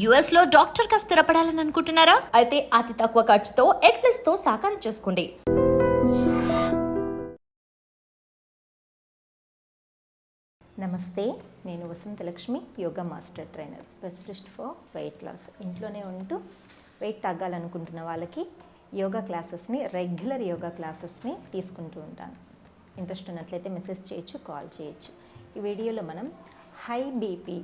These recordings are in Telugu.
యుఎస్లో డాక్టర్గా స్థిరపడాలని అనుకుంటున్నారా? అయితే అతి తక్కువ ఖర్చుతో ఎగ్ప్లస్తో సాకారం చేసుకోండి. నమస్తే, నేను Vasanthalakshmi, yoga master trainer, specialist for weight loss. ఇంట్లోనే ఉంటూ వెయిట్ తగ్గాలనుకుంటున్న వాళ్ళకి యోగా క్లాసెస్ని, రెగ్యులర్ యోగా క్లాసెస్ని తీసుకుంటూ ఉంటాను. ఇంట్రెస్ట్ ఉన్నట్లయితే మెసేజ్ చేయొచ్చు, కాల్ చేయొచ్చు. ఈ వీడియోలో మనం హై బీపీ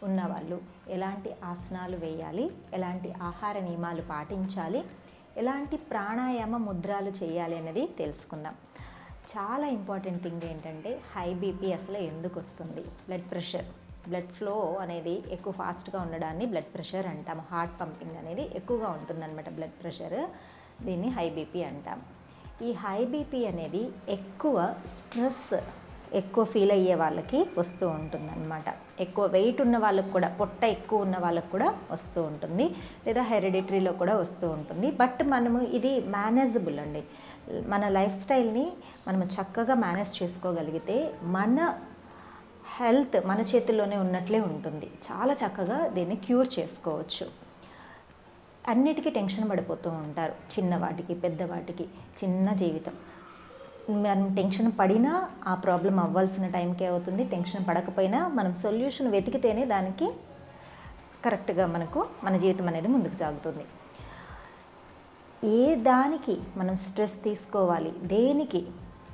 ఉన్నవాళ్ళు ఎలాంటి ఆసనాలు వేయాలి, ఎలాంటి ఆహార నియమాలు పాటించాలి, ఎలాంటి ప్రాణాయామ ముద్రలు చేయాలి అనేది తెలుసుకుందాం. చాలా ఇంపార్టెంట్ థింగ్ ఏంటంటే హై బీపీ అసలు ఎందుకు వస్తుంది? బ్లడ్ ఫ్లో అనేది ఎక్కువ ఫాస్ట్గా ఉండడాన్ని బ్లడ్ ప్రెషర్ అంటాము. హార్ట్ పంపింగ్ అనేది ఎక్కువగా ఉంటుందన్నమాట. బ్లడ్ ప్రెషర్, దీన్ని హై బీపీ అంటాం. ఈ హై బీపీ అనేది ఎక్కువ ఫీల్ అయ్యే వాళ్ళకి వస్తూ ఉంటుందన్నమాట. ఎక్కువ వెయిట్ ఉన్న వాళ్ళకి కూడా, పొట్ట ఎక్కువ ఉన్న వాళ్ళకి కూడా వస్తూ ఉంటుంది, లేదా హెరిడిటరీలో కూడా వస్తూ ఉంటుంది. బట్ మనము ఇది మేనేజబుల్ అండి. మన లైఫ్ స్టైల్ని మనము చక్కగా మేనేజ్ చేసుకోగలిగితే మన హెల్త్ మన చేతుల్లోనే ఉన్నట్లే ఉంటుంది. చాలా చక్కగా దీన్ని క్యూర్ చేసుకోవచ్చు. అన్నిటికీ టెన్షన్ పడిపోతూ ఉంటారు, చిన్నవాటికి పెద్దవాటికి. చిన్న జీవితం, మనం టెన్షన్ పడినా ఆ ప్రాబ్లం అవ్వాల్సిన టైంకే అవుతుంది. టెన్షన్ పడకపోయినా మనం సొల్యూషన్ వెతికితేనే దానికి కరెక్ట్గా మన జీవితం అనేది ముందుకు సాగుతుంది. ఏ దానికి మనం స్ట్రెస్ తీసుకోవాలి, దేనికి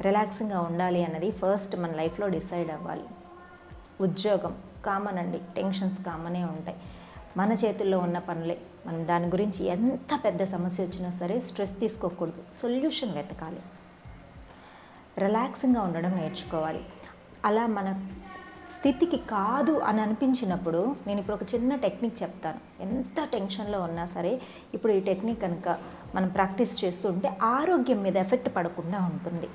రిలాక్సింగ్గా ఉండాలి అన్నది ఫస్ట్ మన లైఫ్లో డిసైడ్ అవ్వాలి. ఉద్యోగం కామన్ అండి, టెన్షన్స్ కామనే ఉంటాయి. మన చేతుల్లో ఉన్న పనులే. మనం దాని గురించి ఎంత పెద్ద సమస్య వచ్చినా సరే స్ట్రెస్ తీసుకోకూడదు, సొల్యూషన్ వెతకాలి. రిలాక్సింగ్గా ఉండడం నేర్చుకోవాలి. అలా మన స్థితికి కాదు అని అనిపించినప్పుడు నేను ఇప్పుడు ఒక చిన్న టెక్నిక్ చెప్తాను. ఎంత టెన్షన్లో ఉన్నా సరే ఇప్పుడు ఈ టెక్నిక్ కనుక మనం ప్రాక్టీస్ చేస్తూ ఉంటే ఆరోగ్యం మీద ఎఫెక్ట్ పడకుండా ఉంటుంది.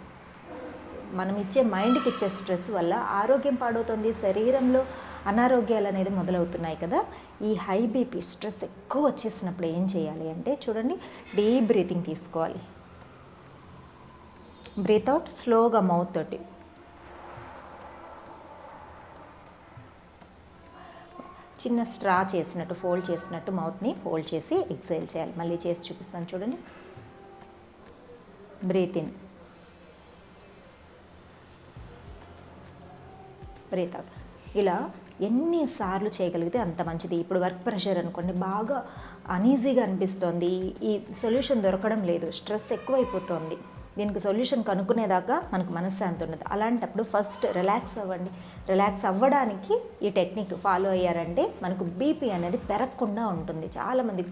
మనం ఇచ్చే మైండ్కి ఇచ్చే స్ట్రెస్ వల్ల ఆరోగ్యం పాడవుతుంది, శరీరంలో అనారోగ్యాలు అనేది మొదలవుతున్నాయి కదా. ఈ హై బీపీ స్ట్రెస్ ఎక్కువ వచ్చేసినప్పుడు ఏం చేయాలి అంటే చూడండి, డీప్ బ్రీతింగ్ తీసుకోవాలి. బ్రీత్ అవుట్ స్లోగా మౌత్ తోటి. చిన్న స్ట్రా చేసినట్టు ఫోల్డ్ చేసినట్టు మౌత్ని ఫోల్డ్ చేసి ఎక్సేల్ చేయాలి. మళ్ళీ చేసి చూపిస్తాను చూడండి. Breathe in, breathe out. ఇలా ఎన్నిసార్లు చేయగలిగితే అంత మంచిది. ఇప్పుడు వర్క్ ప్రెషర్ అనుకోండి, బాగా అనీజీగా అనిపిస్తోంది, ఈ సొల్యూషన్ దొరకడం లేదు, స్ట్రెస్ ఎక్కువైపోతుంది. దీనికి సొల్యూషన్ కనుక్కునేదాకా మనకు మనశ్శాంతి ఉండదు. అలాంటప్పుడు ఫస్ట్ రిలాక్స్ అవ్వండి. రిలాక్స్ అవ్వడానికి ఈ టెక్నిక్ ఫాలో అయ్యారంటే మనకు బీపీ అనేది పెరగకుండా ఉంటుంది. చాలామంది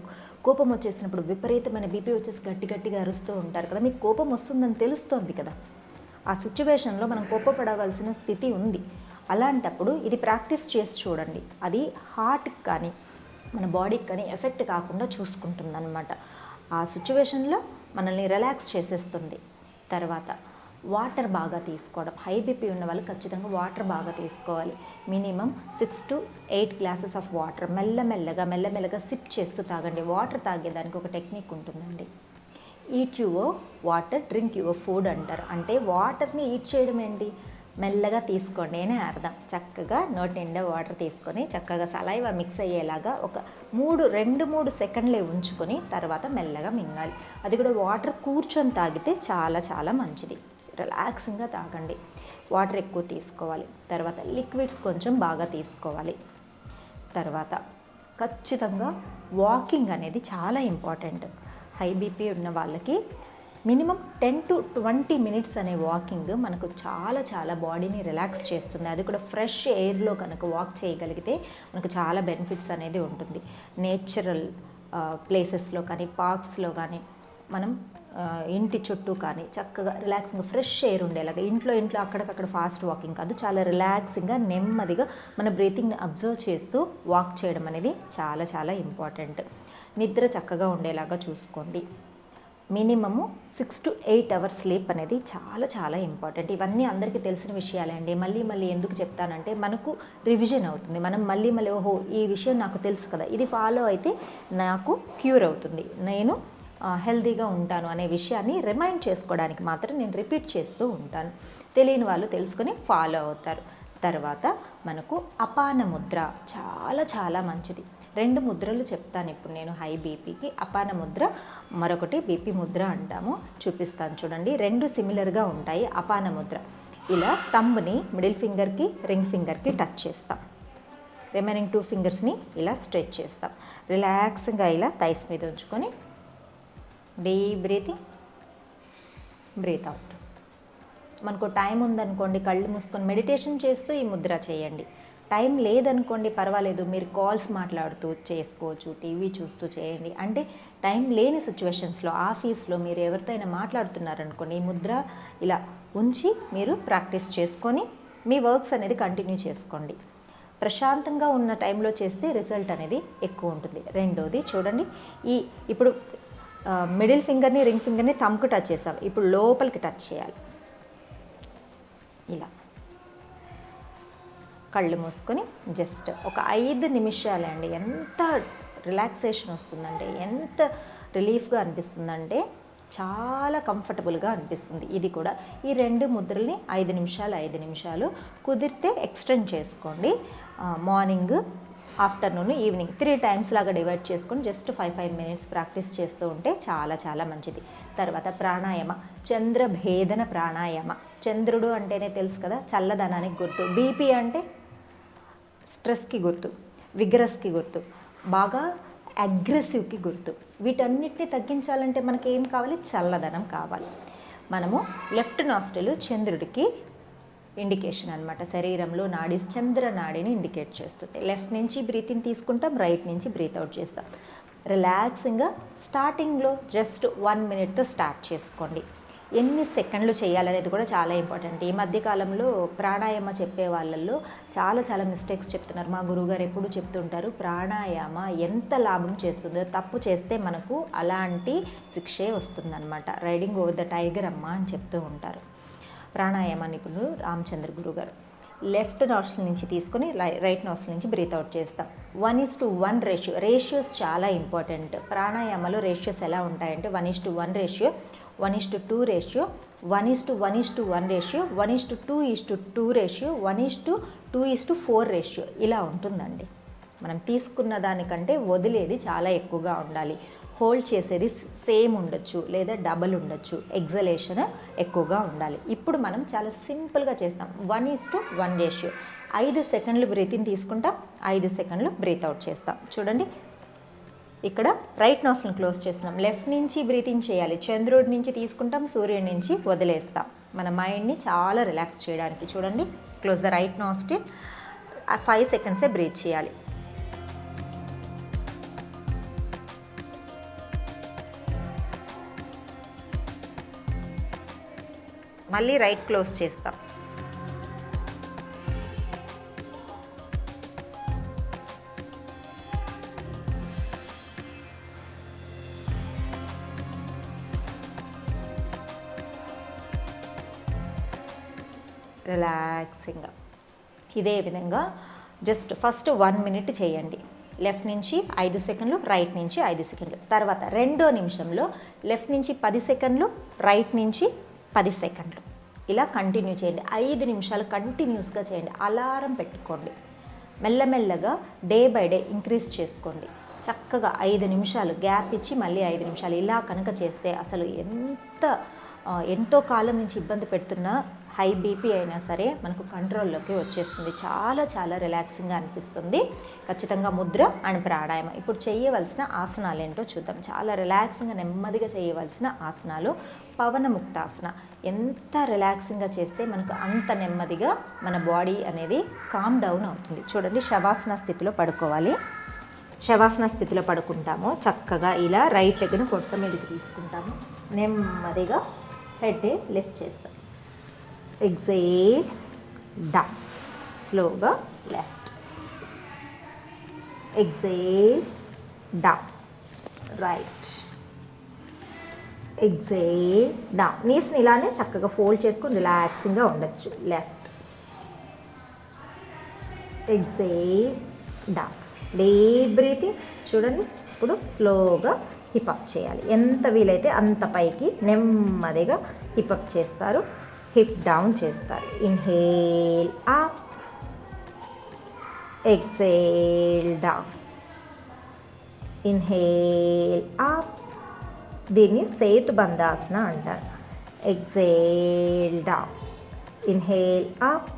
కోపం వచ్చేసినప్పుడు విపరీతమైన బీపీ వచ్చేసి గట్టిగా అరుస్తూ ఉంటారు కదా. మీకు కోపం వస్తుందని తెలుస్తోంది కదా, ఆ సిచ్యువేషన్లో మనం కోపపడవలసిన స్థితి ఉంది. అలాంటప్పుడు ఇది ప్రాక్టీస్ చేసి చూడండి. అది హార్ట్కి కానీ మన బాడీకి కానీ ఎఫెక్ట్ కాకుండా చూసుకుంటుంది అన్నమాట. ఆ సిచ్యువేషన్లో మనల్ని రిలాక్స్ చేసేస్తుంది. తర్వాత వాటర్ బాగా తీసుకోవడం. హై బీపీ ఉన్న వాళ్ళు ఖచ్చితంగా వాటర్ బాగా తీసుకోవాలి. Minimum 6 to 8 glasses of water మెల్లమెల్లగా సిప్ చేస్తూ తాగండి. వాటర్ తాగేదానికి ఒక టెక్నిక్ ఉంటుందండి. Eat your water, drink your food అంటారు. అంటే వాటర్ని ఈట్ చేయడం ఏంటి, మెల్లగా తీసుకోండి అనే అర్థం. చక్కగా నోటి నిండా వాటర్ తీసుకొని చక్కగా సలైవా మిక్స్ అయ్యేలాగా ఒక 2-3 సెకండ్లే ఉంచుకొని తర్వాత మెల్లగా మింగాలి. అది కూడా వాటర్ కూర్చొని తాగితే చాలా మంచిది. రిలాక్సింగ్గా తాగండి. వాటర్ ఎక్కువ తీసుకోవాలి. తర్వాత లిక్విడ్స్ కొంచెం బాగా తీసుకోవాలి. తర్వాత ఖచ్చితంగా వాకింగ్ అనేది చాలా ఇంపార్టెంట్. హై బీపీ ఉన్న వాళ్ళకి మినిమం 10 to 20 మినిట్స్ అనే వాకింగ్ మనకు చాలా బాడీని రిలాక్స్ చేస్తుంది. అది కూడా ఫ్రెష్ ఎయిర్లో కనుక వాక్ చేయగలిగితే మనకు చాలా బెనిఫిట్స్ అనేది ఉంటుంది. నేచురల్ ప్లేసెస్లో కానీ, పార్క్స్లో కానీ, మనం ఇంటి చుట్టూ కానీ చక్కగా రిలాక్సింగ్గా ఫ్రెష్ ఎయిర్ ఉండేలాగా, ఇంట్లో అక్కడికక్కడ ఫాస్ట్ వాకింగ్ కాదు, చాలా రిలాక్సింగ్గా నెమ్మదిగా మన బ్రీతింగ్ని అబ్జర్వ్ చేస్తూ వాక్ చేయడం అనేది చాలా ఇంపార్టెంట్. నిద్ర చక్కగా ఉండేలాగా చూసుకోండి. మినిమము 6 to 8 అవర్స్ స్లీప్ అనేది చాలా ఇంపార్టెంట్. ఇవన్నీ అందరికీ తెలిసిన విషయాలే అండి. మళ్ళీ ఎందుకు చెప్తానంటే మనకు రివిజన్ అవుతుంది. మనం మళ్ళీ ఓహో ఈ విషయం నాకు తెలుసు కదా, ఇది ఫాలో అయితే నాకు క్యూర్ అవుతుంది, నేను హెల్తీగా ఉంటాను అనే విషయాన్ని రిమైండ్ చేసుకోవడానికి మాత్రం నేను రిపీట్ చేస్తూ ఉంటాను. తెలియని వాళ్ళు తెలుసుకొని ఫాలో అవుతారు. తర్వాత మనకు అపాన ముద్ర చాలా మంచిది. 2 ముద్రలు చెప్తాను ఇప్పుడు నేను హై బీపీకి. అపాన ముద్ర, మరొకటి బీపీ ముద్ర అంటాము. చూపిస్తాను చూడండి. 2 సిమిలర్గా ఉంటాయి. అపాన ముద్ర ఇలా థంబ్ని మిడిల్ ఫింగర్కి, రింగ్ ఫింగర్కి టచ్ చేస్తాం. రిమైనింగ్ 2 ఫింగర్స్ని ఇలా స్ట్రెచ్ చేస్తాం. రిలాక్స్గా ఇలా థైస్ మీద ఉంచుకొని డీప్ బ్రీతింగ్, బ్రీత్ అవుట్. మనకు టైం ఉందనుకోండి, కళ్ళు మూసుకొని మెడిటేషన్ చేస్తూ ఈ ముద్ర చేయండి. టైం లేదనుకోండి పర్వాలేదు, మీరు కాల్స్ మాట్లాడుతూ చేసుకోవచ్చు, టీవీ చూస్తూ చేయండి. అంటే టైం లేని సిచ్యువేషన్స్లో, ఆఫీస్లో మీరు ఎవరితో అయినా మాట్లాడుతున్నారనుకోండి, ఈ ముద్ర ఇలా ఉంచి మీరు ప్రాక్టీస్ చేసుకొని మీ వర్క్స్ అనేది కంటిన్యూ చేసుకోండి. ప్రశాంతంగా ఉన్న టైంలో చేస్తే రిజల్ట్ అనేది ఎక్కువ ఉంటుంది. రెండోది చూడండి, ఇప్పుడు మిడిల్ ఫింగర్ని, రింగ్ ఫింగర్ని థంబ్కి టచ్ చేసాం. ఇప్పుడు లోపలికి టచ్ చేయాలి. ఇలా కళ్ళు మూసుకొని జస్ట్ ఒక 5 నిమిషాలే అండి. ఎంత రిలాక్సేషన్ వస్తుందంటే, ఎంత రిలీఫ్గా అనిపిస్తుందంటే చాలా కంఫర్టబుల్గా అనిపిస్తుంది. ఇది కూడా ఈ 2 ముద్రల్ని 5 నిమిషాలు కుదిరితే ఎక్స్టెండ్ చేసుకోండి. మార్నింగ్, ఆఫ్టర్నూన్, ఈవినింగ్ 3 టైమ్స్ లాగా డివైడ్ చేసుకొని జస్ట్ 5 మినిట్స్ ప్రాక్టీస్ చేస్తూ ఉంటే చాలా మంచిది. తర్వాత ప్రాణాయామ, చంద్రభేదన ప్రాణాయామ. చంద్రుడు అంటేనే తెలుసు కదా, చల్లదనానికి గుర్తు. బీపీ అంటే స్ట్రెస్కి గుర్తు, విగ్రస్కి గుర్తు, బాగా అగ్రెసివ్కి గుర్తు. వీటన్నిటిని తగ్గించాలంటే మనకి ఏం కావాలి? చల్లదనం కావాలి. మనము లెఫ్ట్ నాస్ట్రిల్ చంద్రుడికి ఇండికేషన్ అనమాట. శరీరంలో నాడీ చంద్ర నాడిని ఇండికేట్ చేస్తుంది. లెఫ్ట్ నుంచి బ్రీతింగ్ తీసుకుంటాం, రైట్ నుంచి బ్రీత్ అవుట్ చేస్తాం. రిలాక్సింగ్గా స్టార్టింగ్లో జస్ట్ 1 మినిట్తో స్టార్ట్ చేసుకోండి. ఎన్ని సెకండ్లు చేయాలనేది కూడా చాలా ఇంపార్టెంట్. ఈ మధ్యకాలంలో ప్రాణాయామ చెప్పే వాళ్ళల్లో చాలా మిస్టేక్స్ చెప్తున్నారు. మా గురువుగారు ఎప్పుడు చెప్తుంటారు, ప్రాణాయామ ఎంత లాభం చేస్తుందో, తప్పు చేస్తే మనకు అలాంటి శిక్షే వస్తుందన్నమాట. రైడింగ్ ఓవర్ ద టైగర్ అమ్మ అని చెప్తూ ఉంటారు. ప్రాణాయామ నిపుణుడు రామచంద్ర గురుగారు. లెఫ్ట్ నాస్ట్రిల్ నుంచి తీసుకొని రైట్ నాస్ట్రిల్ నుంచి బ్రీత్ అవుట్ చేస్తాం. 1:1 రేషియో. రేషియోస్ చాలా ఇంపార్టెంట్. ప్రాణాయామలో రేషియోస్ ఎలా ఉంటాయంటే 1:1 ratio, 1:2 ratio, 1:1:1 ratio, 1:2:2 ratio, 1:2:4 ratio ఇలా ఉంటుందండి. మనం తీసుకున్న దానికంటే వదిలేది చాలా ఎక్కువగా ఉండాలి. హోల్డ్ చేసేది సేమ్ ఉండొచ్చు, లేదా డబల్ ఉండొచ్చు. ఎగ్జలేషన్ ఎక్కువగా ఉండాలి. ఇప్పుడు మనం చాలా సింపుల్గా చేస్తాం. 1:1 రేషియో. 5 సెకండ్లు బ్రీతింగ్ తీసుకుంటాం, 5 సెకండ్లు బ్రీత్ అవుట్ చేస్తాం. చూడండి, ఇక్కడ రైట్ నాస్ట్రిల్ క్లోజ్ చేస్తున్నాం. లెఫ్ట్ నుంచి బ్రీతింగ్ చేయాలి. చంద్రుడి నుంచి తీసుకుంటాం, సూర్యుడి నుంచి వదిలేస్తాం. మన మైండ్ని చాలా రిలాక్స్ చేయడానికి. చూడండి, క్లోజ్ ద రైట్ నాస్ట్రిల్. 5 సెకండ్సే బ్రీత్ చేయాలి. మళ్ళీ రైట్ క్లోజ్ చేస్తాం. రిలాక్సింగ్గా ఇదే విధంగా జస్ట్ ఫస్ట్ 1 మినిట్ చేయండి. లెఫ్ట్ నుంచి 5 సెకండ్లు, రైట్ నుంచి 5 సెకండ్లు. తర్వాత 2వ నిమిషంలో లెఫ్ట్ నుంచి 10 సెకండ్లు, రైట్ నుంచి 10 సెకండ్లు. ఇలా కంటిన్యూ చేయండి. 5 నిమిషాలు కంటిన్యూస్గా చేయండి. అలారం పెట్టుకోండి. మెల్లమెల్లగా డే బై డే ఇంక్రీజ్ చేసుకోండి. చక్కగా 5 నిమిషాలు గ్యాప్ ఇచ్చి మళ్ళీ 5 నిమిషాలు ఇలా కనుక చేస్తే అసలు ఎంతో కాలం నుంచి ఇబ్బంది పెడుతున్న హై బీపీ అయినా సరే మనకు కంట్రోల్లోకి వచ్చేస్తుంది. చాలా రిలాక్సింగ్గా అనిపిస్తుంది. ఖచ్చితంగా ముద్ర అండ్ ప్రాణాయామ. ఇప్పుడు చేయవలసిన ఆసనాలు ఏంటో చూద్దాం. చాలా రిలాక్సింగ్గా నెమ్మదిగా చేయవలసిన ఆసనాలు. పవనముక్తాసన. ఎంత రిలాక్సింగ్గా చేస్తే మనకు అంత నెమ్మదిగా మన బాడీ అనేది కామ్ డౌన్ అవుతుంది. చూడండి, శవాసన స్థితిలో పడుకోవాలి. శవాసన స్థితిలో పడుకుంటాము. చక్కగా ఇలా రైట్ లెగ్ను పొట్ట మీదకి తీసుకుంటాము. నెమ్మదిగా హెడ్ లిఫ్ట్ చేస్తాం. Exhale down. స్లోగా left. Exhale down. Right. Exhale down. నీస్ని ఇలానే చక్కగా ఫోల్డ్ చేసుకొని రిలాక్సింగ్గా ఉండొచ్చు. Left. Exhale down. Deep breathing. చూడండి, ఇప్పుడు స్లోగా హిప్ అప్ చేయాలి. ఎంత వీలైతే అంత పైకి నెమ్మదిగా హిప్ అప్ చేస్తారు. హిప్ డౌన్ చేస్తారు. Inhale up, exhale down. Inhale up, దీన్ని సేతుబంధాసన అంటారు. Exhale down, inhale up.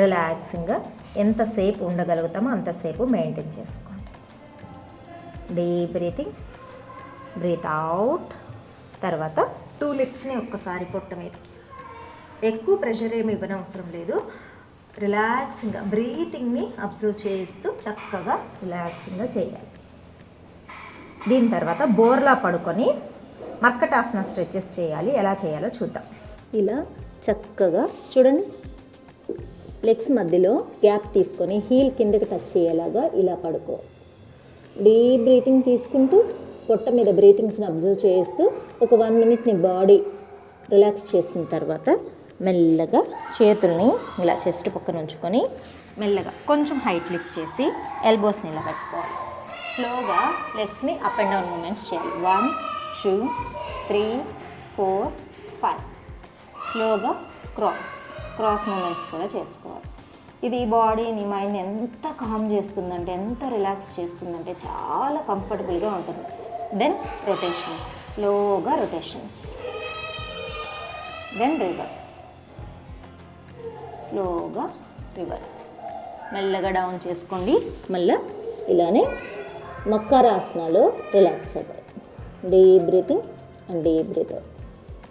రిలాక్సింగ్గా ఎంతసేపు ఉండగలుగుతామో అంతసేపు మెయింటైన్ చేసుకోండి. Deep breathing, breath out. తర్వాత 2 లిప్స్ని ఒక్కసారి పొట్ట మీద, ఎక్కువ ప్రెషర్ ఏమి ఇవ్వనవసరం లేదు. రిలాక్సింగ్గా బ్రీతింగ్ని అబ్జర్వ్ చేస్తూ చక్కగా రిలాక్సింగ్గా చేయాలి. దీని తర్వాత బోర్లా పడుకొని మర్కటాసన స్ట్రెచెస్ చేయాలి. ఎలా చేయాలో చూద్దాం. ఇలా చక్కగా చూడండి, లెగ్స్ మధ్యలో గ్యాప్ తీసుకొని హీల్ కిందకి టచ్ అయ్యేలాగా ఇలా పడుకో. డీప్ బ్రీతింగ్ తీసుకుంటూ పొట్ట మీద బ్రీతింగ్స్ని అబ్జర్వ్ చేస్తూ ఒక 1 మినిట్ నీ బాడీ రిలాక్స్ చేసిన తర్వాత మెల్లగా చేతుల్ని ఇలా చెస్ట్ పక్కన ఉంచుకొని మెల్లగా కొంచెం హైట్ లిఫ్ట్ చేసి ఎల్బోస్ని ఇలా పెట్టుకోవాలి. స్లోగా లెగ్స్ని అప్ అండ్ డౌన్ మూమెంట్స్ చేయాలి. 1 2 3 4 5. స్లోగా క్రాస్ మూమెంట్స్ కూడా చేసుకోవాలి. ఇది బాడీని మైండ్ని ఎంత కామ్ చేస్తుందంటే, ఎంత రిలాక్స్ చేస్తుందంటే చాలా కంఫర్టబుల్గా ఉంటుంది. దెన్ రొటేషన్స్, స్లోగా రొటేషన్స్, దెన్ రివర్స్, స్లోగా రివర్స్. మెల్లగా డౌన్ చేసుకోండి. మళ్ళీ ఇలానే మకరాసనాలో రిలాక్స్ అవ్వాలి. Deep breathing and deep breathe out.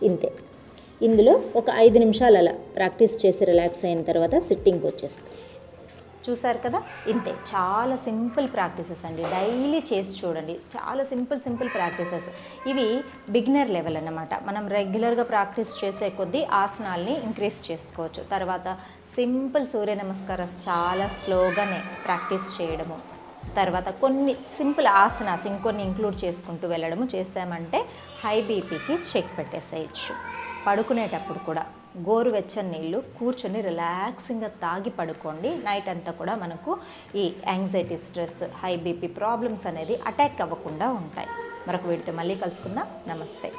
ఇంతే. ఇందులో ఒక 5 నిమిషాలు అలా ప్రాక్టీస్ చేసి రిలాక్స్ అయిన తర్వాత సిట్టింగ్కి వచ్చేస్తాం. చూసారు కదా, ఇంతే. చాలా సింపుల్ ప్రాక్టీసెస్ అండి. డైలీ చేసి చూడండి. చాలా సింపుల్ ప్రాక్టీసెస్. ఇవి బిగినర్ లెవెల్ అన్నమాట. మనం రెగ్యులర్గా ప్రాక్టీస్ చేసే కొద్దీ ఆసనాల్ని ఇంక్రీజ్ చేసుకోవచ్చు. తర్వాత సింపుల్ సూర్య నమస్కారాలు చాలా స్లోగానే ప్రాక్టీస్ చేయడము, తర్వాత కొన్ని సింపుల్ ఆసనాస్ ఇంకొన్ని ఇంక్లూడ్ చేసుకుంటూ వెళ్ళడము చేసామంటే హై బీపీకి చెక్ పెట్టేసేయచ్చు. పడుకునేటప్పుడు కూడా గోరువెచ్చని నీళ్ళు కూర్చొని రిలాక్సింగ్గా తాగి పడుకోండి. నైట్ అంతా కూడా మనకు ఈ anxiety, stress, high BP problems అనేది అటాక్ అవ్వకుండా ఉంటాయి. మరొక వీడితో మళ్ళీ కలుసుకుందాం. నమస్తే.